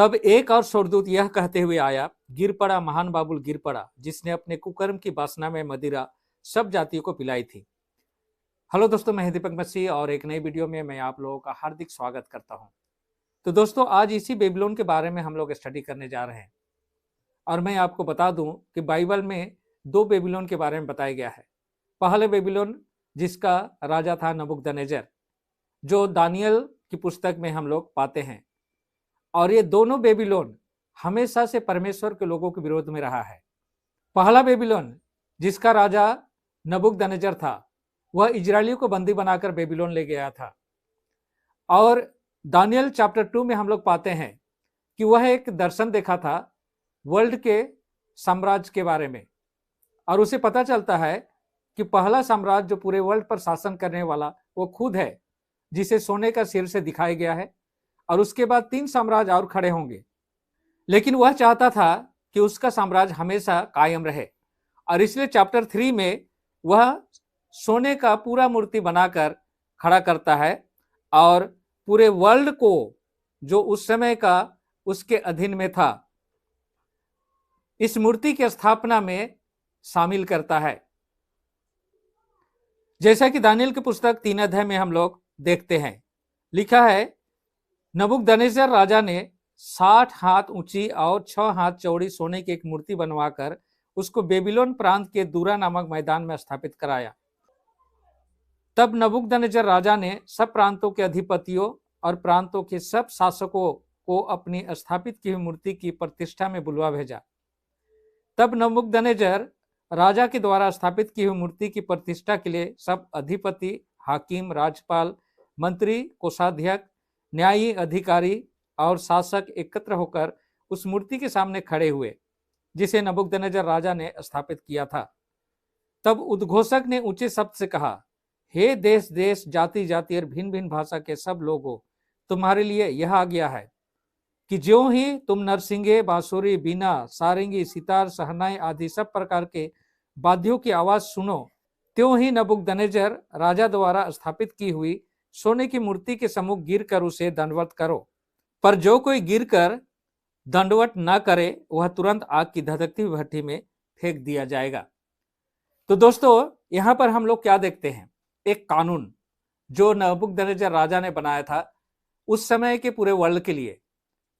तब एक और स्वर्गदूत यह कहते हुए आया, गिर पड़ा महान बाबुल गिर पड़ा, जिसने अपने कुकर्म की वासना में मदिरा सब जातियों को पिलाई थी। हेलो दोस्तों, मैं दीपक मसीह और एक नई वीडियो में मैं आप लोगों का हार्दिक स्वागत करता हूं। तो दोस्तों, आज इसी बेबीलोन के बारे में हम लोग स्टडी करने जा रहे हैं और मैं आपको बता दूं कि बाइबल में दो बेबीलोन के बारे में बताया गया है। पहले बेबीलोन जिसका राजा था नबूकदनेस्सर, जो दानियल की पुस्तक में हम लोग पाते हैं, और ये दोनों बेबीलोन हमेशा से परमेश्वर के लोगों के विरोध में रहा है। पहला बेबीलोन जिसका राजा नबूकदनेस्सर था, वह इजरायलियों को बंदी बनाकर बेबीलोन ले गया था। और दानियल चैप्टर 2 में हम लोग पाते हैं कि वह एक दर्शन देखा था वर्ल्ड के साम्राज्य के बारे में, और उसे पता चलता है कि पहला साम्राज्य जो पूरे वर्ल्ड पर शासन करने वाला वो खुद है, जिसे सोने का सिर से दिखाया गया है, और उसके बाद 3 साम्राज्य और खड़े होंगे। लेकिन वह चाहता था कि उसका साम्राज्य हमेशा कायम रहे, और इसलिए चैप्टर 3 में वह सोने का पूरा मूर्ति बनाकर खड़ा करता है और पूरे वर्ल्ड को, जो उस समय का उसके अधीन में था, इस मूर्ति की स्थापना में शामिल करता है। जैसा कि दानियल की पुस्तक 3 अध्याय में हम लोग देखते हैं, लिखा है, नबूकदनेस्सर राजा ने 60 हाथ ऊंची और 6 हाथ चौड़ी सोने की एक मूर्ति बनवाकर उसको बेबीलोन प्रांत के दूरा नामक मैदान में स्थापित कराया। तब नबूकदनेस्सर राजा ने सब प्रांतों के अधिपतियों और प्रांतों के सब शासकों को अपनी स्थापित की हुई मूर्ति की प्रतिष्ठा में बुलवा भेजा। तब नबूकदनेस्सर राजा के द्वारा स्थापित की हुई मूर्ति की प्रतिष्ठा के लिए सब अधिपति, हाकिम, राज्यपाल, मंत्री, कोषाध्यक्ष, न्यायी अधिकारी और शासक एकत्र होकर उस मूर्ति के सामने खड़े हुए जिसे नबूकदनेस्सर राजा ने स्थापित किया था। तब उद्घोषक ने ऊंचे शब्द से कहा, हे देश देश, जाति जाति और भिन्न भिन्न भाषा के सब लोगों, तुम्हारे लिए यह आज्ञा है कि ज्यों ही तुम नरसिंगे, बांसुरी, बीना, सारंगी, सितार, शहनाई आदि सब प्रकार के वाद्यों की आवाज सुनो, त्यों ही नबूकदनेस्सर राजा द्वारा स्थापित की हुई सोने की मूर्ति के सम्मुख गिरकर उसे दंडवत करो। पर जो कोई गिरकर दंडवत न करे वह तुरंत आग की धधकती हुई भट्ठी में फेंक दिया जाएगा। तो दोस्तों, यहां पर हम लोग क्या देखते हैं? एक कानून जो नबूकदनेस्सर राजा ने बनाया था उस समय के पूरे वर्ल्ड के लिए,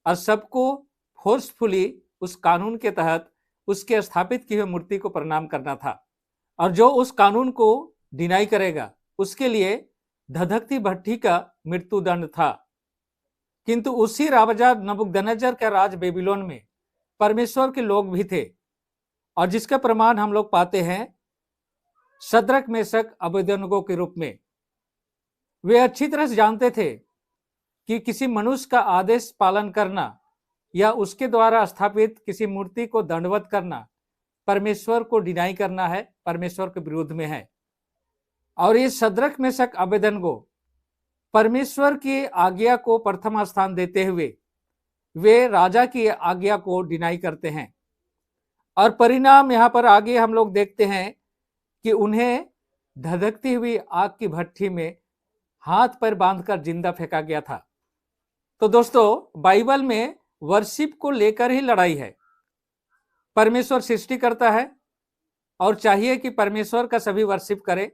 और सबको फोर्सफुली उस कानून के तहत उसके स्थापित की हुई मूर्ति को प्रणाम करना था, और जो उस कानून को डिनाई करेगा उसके लिए धधकती भट्ठी का मृत्युदंड था। किंतु उसी राजा नबूकदनेस्सर के राज बेबीलोन में परमेश्वर के लोग भी थे, और जिसका प्रमाण हम लोग पाते हैं शद्रक, मेशक, अबेदनगो के रूप में। वे अच्छी तरह से जानते थे कि किसी मनुष्य का आदेश पालन करना या उसके द्वारा स्थापित किसी मूर्ति को दंडवत करना परमेश्वर को डिनाई करना है, परमेश्वर के विरुद्ध में है। और ये शद्रक, मेशक, अबेदनगो परमेश्वर की आज्ञा को प्रथम स्थान देते हुए वे राजा की आज्ञा को डिनाई करते हैं, और परिणाम यहां पर आगे हम लोग देखते हैं कि उन्हें धधकती हुई आग की भट्ठी में हाथ पैर बांधकर जिंदा फेंका गया था। तो दोस्तों, बाइबल में वर्शिप को लेकर ही लड़ाई है। परमेश्वर सृष्टि करता है और चाहिए कि परमेश्वर का सभी वर्शिप करें।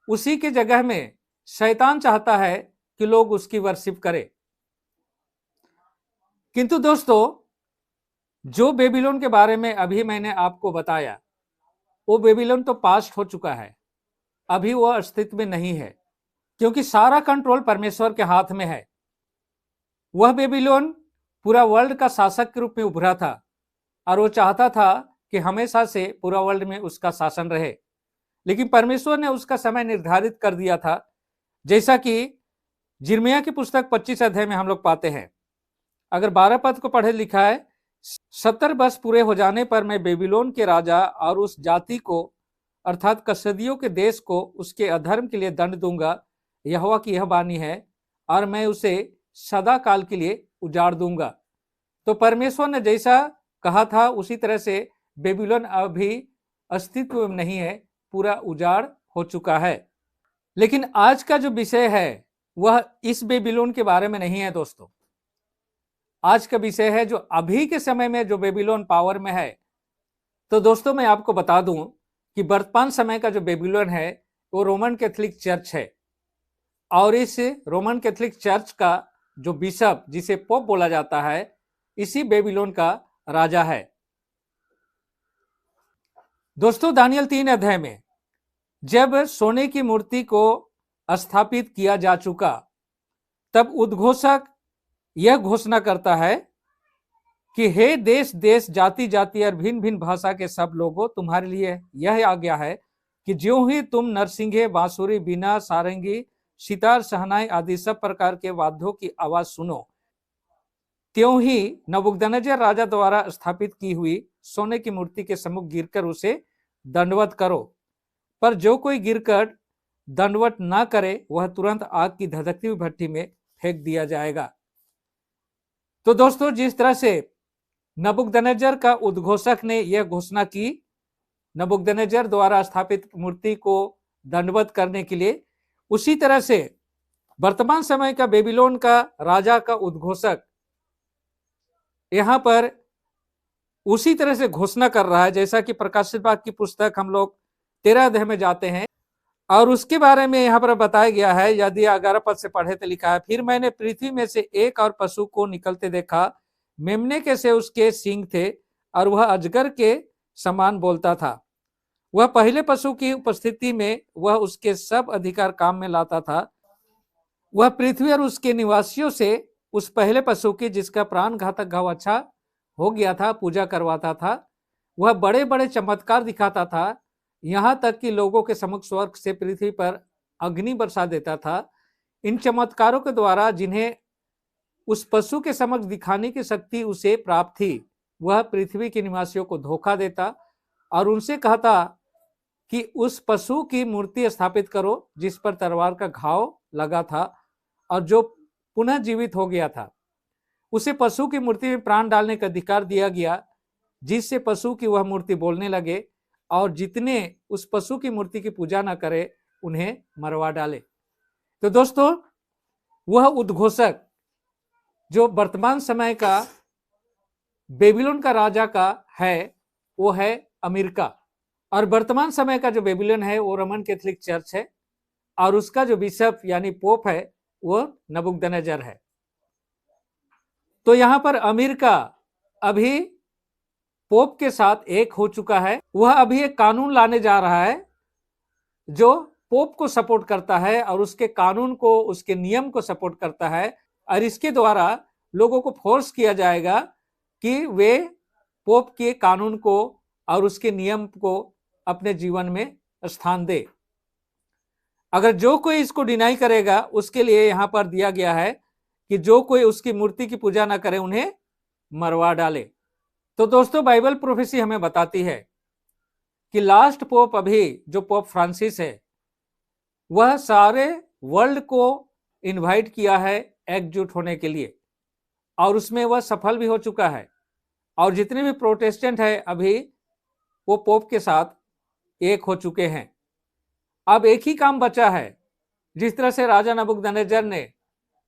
उसी के जगह में शैतान चाहता है कि लोग उसकी वर्शिप करें। किंतु दोस्तों, जो बेबीलोन के बारे में अभी मैंने आपको बताया, वो बेबीलोन तो पास्ट हो चुका है, अभी वो अस्तित्व में नहीं है, क्योंकि सारा कंट्रोल परमेश्वर के हाथ में है। वह बेबीलोन पूरा वर्ल्ड का शासक के रूप में उभरा था, और वो चाहता था कि हमेशा से पूरा वर्ल्ड में उसका शासन रहे। लेकिन परमेश्वर ने उसका समय निर्धारित कर दिया था, जैसा कि यिर्मयाह की पुस्तक 25 अध्याय में हम लोग पाते हैं। अगर 12 पद को पढ़े, लिखा है, 70 वर्ष पूरे हो जाने पर मैं बेबीलोन के राजा और उस जाति को अर्थात कसदियों के देश को उसके अधर्म के लिए दंड दूंगा, यहोवा की यह वाणी है, और मैं उसे सदा काल के लिए उजाड़ दूंगा। तो परमेश्वर ने जैसा कहा था उसी तरह से बेबीलोन अभी अस्तित्व में नहीं है, पूरा उजाड़ हो चुका है। लेकिन आज का जो विषय है वह इस बेबीलोन के बारे में नहीं है दोस्तों। आज का विषय है जो अभी के समय में जो बेबीलोन पावर में है। तो दोस्तों मैं आपको बता दूं कि वर्तमान समय का जो बेबीलोन है वो रोमन कैथोलिक चर्च है, और इस रोमन कैथोलिक चर्च का जो बिशप, जिसे पोप बोला जाता है, इसी बेबीलोन का राजा है। दोस्तों दानियल 3 अध्याय में जब सोने की मूर्ति को स्थापित किया जा चुका, तब उद्घोषक यह घोषणा करता है कि हे देश देश, जाति जाति और भिन्न भिन्न भाषा के सब लोगों, तुम्हारे लिए यह आज्ञा है कि ज्यों ही तुम नरसिंगे, बांसुरी, बीना, सारंगी, सितार, शहनाई आदि सब प्रकार के वाद्यों की आवाज सुनो, त्यों ही नबूकदनेस्सर राजा द्वारा स्थापित की हुई सोने की मूर्ति के सम्मुख गिरकर उसे दंडवत करो। पर जो कोई गिरकर दंडवत ना करे वह तुरंत आग की धधकती हुई भट्टी में फेंक दिया जाएगा। तो दोस्तों जिस तरह से नबूकदनेस्सर का उद्घोषक ने यह घोषणा की नबूकदनेस्सर द्वारा स्थापित मूर्ति को दंडवत करने के लिए, उसी तरह से वर्तमान समय का बेबीलोन का राजा का उद्घोषक यहां पर उसी तरह से घोषणा कर रहा है, जैसा कि प्रकाशित वाक्य की पुस्तक हम लोग 13 अध्याय में जाते हैं और उसके बारे में यहाँ पर बताया गया है। यदि 11 पद से पढ़े तो लिखा है, फिर मैंने पृथ्वी में से एक और पशु को निकलते देखा, मेमने के से उसके सींग थे और वह अजगर के समान बोलता था। वह पहले पशु की उपस्थिति में वह उसके सब अधिकार काम में लाता था। वह पृथ्वी और उसके निवासियों से उस पहले पशु की, जिसका प्राण घातक घाव अच्छा हो गया था, पूजा करवाता था। वह बड़े बड़े चमत्कार दिखाता था, यहां तक कि लोगों के सम्मुख स्वर्ग से पृथ्वी पर अग्नि बरसा देता था। इन चमत्कारों के द्वारा जिन्हें उस पशु के समक्ष दिखाने की शक्ति उसे प्राप्त थी, वह पृथ्वी के निवासियों को धोखा देता और उनसे कहता कि उस पशु की मूर्ति स्थापित करो जिस पर तलवार का घाव लगा था और जो पुनः जीवित हो गया था। उसे पशु की मूर्ति में प्राण डालने का अधिकार दिया गया, जिससे पशु की वह मूर्ति बोलने लगे और जितने उस पशु की मूर्ति की पूजा न करे उन्हें मरवा डाले। तो दोस्तों वह उद्घोषक जो वर्तमान समय का बेबीलोन का राजा का है वो है अमेरिका, और वर्तमान समय का जो बेबीलोन है वो रोमन कैथोलिक चर्च है, और उसका जो बिशप यानी पोप है वो नबूकदनेस्सर है। तो यहां पर अमेरिका अभी पोप के साथ एक हो चुका है। वह अभी एक कानून लाने जा रहा है जो पोप को सपोर्ट करता है और उसके कानून को, उसके नियम को सपोर्ट करता है, और इसके द्वारा लोगों को फोर्स किया जाएगा कि वे पोप के कानून को और उसके नियम को अपने जीवन में स्थान दे। अगर जो कोई इसको डिनाई करेगा उसके लिए यहां पर दिया गया है कि जो कोई उसकी मूर्ति की पूजा ना करे उन्हें मरवा डाले। तो दोस्तों बाइबल प्रोफेसी हमें बताती है कि लास्ट पोप अभी जो पोप फ्रांसिस है वह सारे वर्ल्ड को इनवाइट किया है एकजुट होने के लिए, और उसमें वह सफल भी हो चुका है, और जितने भी प्रोटेस्टेंट है अभी वो पोप के साथ एक हो चुके हैं। अब एक ही काम बचा है, जिस तरह से राजा नबूकदनेस्सर ने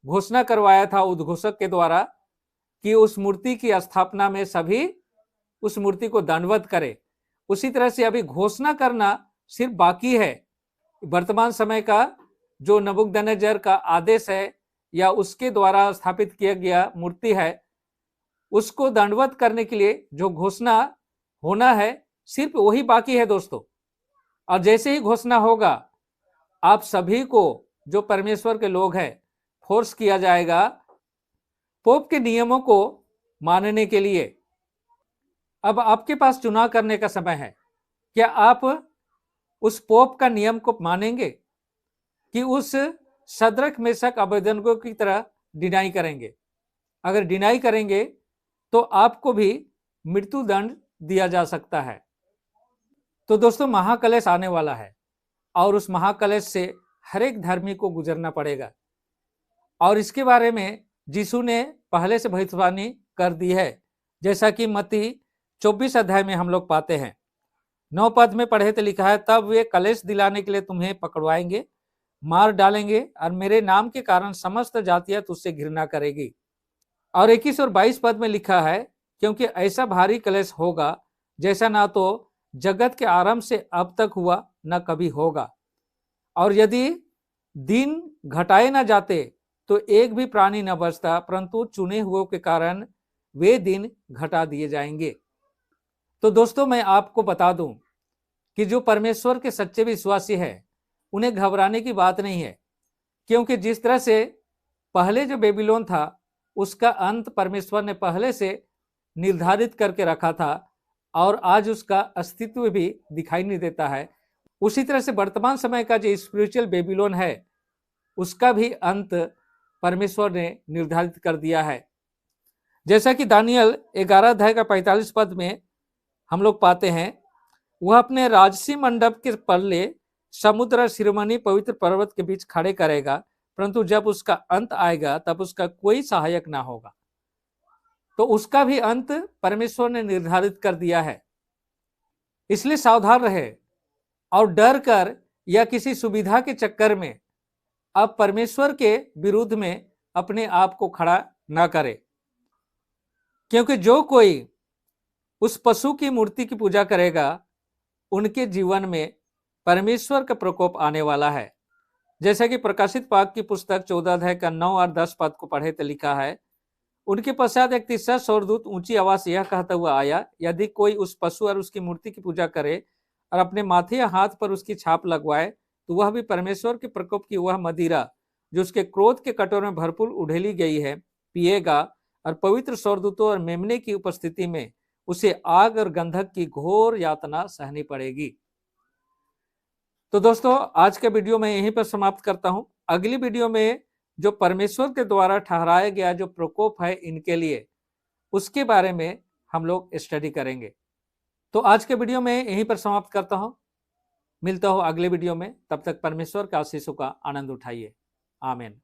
घोषणा करवाया था उद्घोषक के द्वारा कि उस मूर्ति की स्थापना में सभी उस मूर्ति को दंडवत करे, उसी तरह से अभी घोषणा करना सिर्फ बाकी है। वर्तमान समय का जो नबूकदनेस्सर का आदेश है या उसके द्वारा स्थापित किया गया मूर्ति है, उसको दंडवत करने के लिए जो घोषणा होना है सिर्फ वही बाकी है दोस्तों। और जैसे ही घोषणा होगा आप सभी को जो परमेश्वर के लोग हैं फोर्स किया जाएगा पोप के नियमों को मानने के लिए। अब आपके पास चुनाव करने का समय है, क्या आप उस पोप का नियम को मानेंगे कि उस शद्रक मेशक अबेदनगो की तरह डिनाई करेंगे? अगर डिनाई करेंगे तो आपको भी मृत्यु दंड दिया जा सकता है। तो दोस्तों महाकलेश आने वाला है और उस महाकलेश से हर एक धर्मी को गुजरना पड़ेगा, और इसके बारे में यीशु ने पहले से भविष्यवाणी कर दी है, जैसा कि मत्ती 24 अध्याय में हम लोग पाते हैं। 9 पद में पढ़े तो लिखा है, तब वे कलेश दिलाने के लिए तुम्हें पकड़वाएंगे, मार डालेंगे, और मेरे नाम के कारण समस्त जातियां तुझसे घृणा करेगी। और 21 और 22 पद में लिखा है, क्योंकि ऐसा भारी कलेश होगा जैसा ना तो जगत के आरंभ से अब तक हुआ न कभी होगा। और यदि दिन घटाए न जाते तो एक भी प्राणी न बचता, परंतु चुने हुए के कारण वे दिन घटा दिए जाएंगे। तो दोस्तों, मैं आपको बता दूं कि जो परमेश्वर के सच्चे विश्वासी है उन्हें घबराने की बात नहीं है, क्योंकि जिस तरह से पहले जो बेबीलोन था उसका अंत परमेश्वर ने पहले से निर्धारित करके रखा था और आज उसका अस्तित्व भी दिखाई नहीं देता है, उसी तरह से वर्तमान समय का जो स्पिरिचुअल बेबीलोन है उसका भी अंत परमेश्वर ने निर्धारित कर दिया है। जैसा कि दानियल 11 अध्याय का 45 पद में हम लोग पाते हैं, वह अपने राजसी मंडप के पल्ले समुद्र शिरोमणि पवित्र पर्वत के बीच खड़े करेगा, परंतु जब उसका अंत आएगा तब उसका कोई सहायक ना होगा। तो उसका भी अंत परमेश्वर ने निर्धारित कर दिया है। इसलिए सावधान रहे और डर कर या किसी सुविधा के चक्कर में अब परमेश्वर के विरुद्ध में अपने आप को खड़ा ना करे, क्योंकि जो कोई उस पशु की मूर्ति की पूजा करेगा उनके जीवन में परमेश्वर का प्रकोप आने वाला है। जैसा कि प्रकाशित वाक्य की पुस्तक 14 अध्याय का 9 और 10 पद को पढ़े तो लिखा है, उनके पश्चात एक तीसरा स्वर्गदूत ऊंची आवाज से यह कहता हुआ आया, यदि कोई उस पशु और उसकी मूर्ति की पूजा करे और अपने माथे या हाथ पर उसकी छाप लगवाए तो वह भी परमेश्वर के प्रकोप की वह मदिरा जो उसके क्रोध के कटोरे में भरपूर उड़ेली गई है पिएगा, और पवित्र स्वर्गदूतों और मेमने की उपस्थिति में उसे आग और गंधक की घोर यातना सहनी पड़ेगी। तो दोस्तों, आज के वीडियो में यहीं पर समाप्त करता हूं। अगली वीडियो में जो परमेश्वर के द्वारा ठहराया गया जो प्रकोप है इनके लिए, उसके बारे में हम लोग स्टडी करेंगे। तो आज के वीडियो में यहीं पर समाप्त करता हूं। मिलता हूं अगले वीडियो में, तब तक परमेश्वर के आशीषों का आनंद उठाइए। आमीन।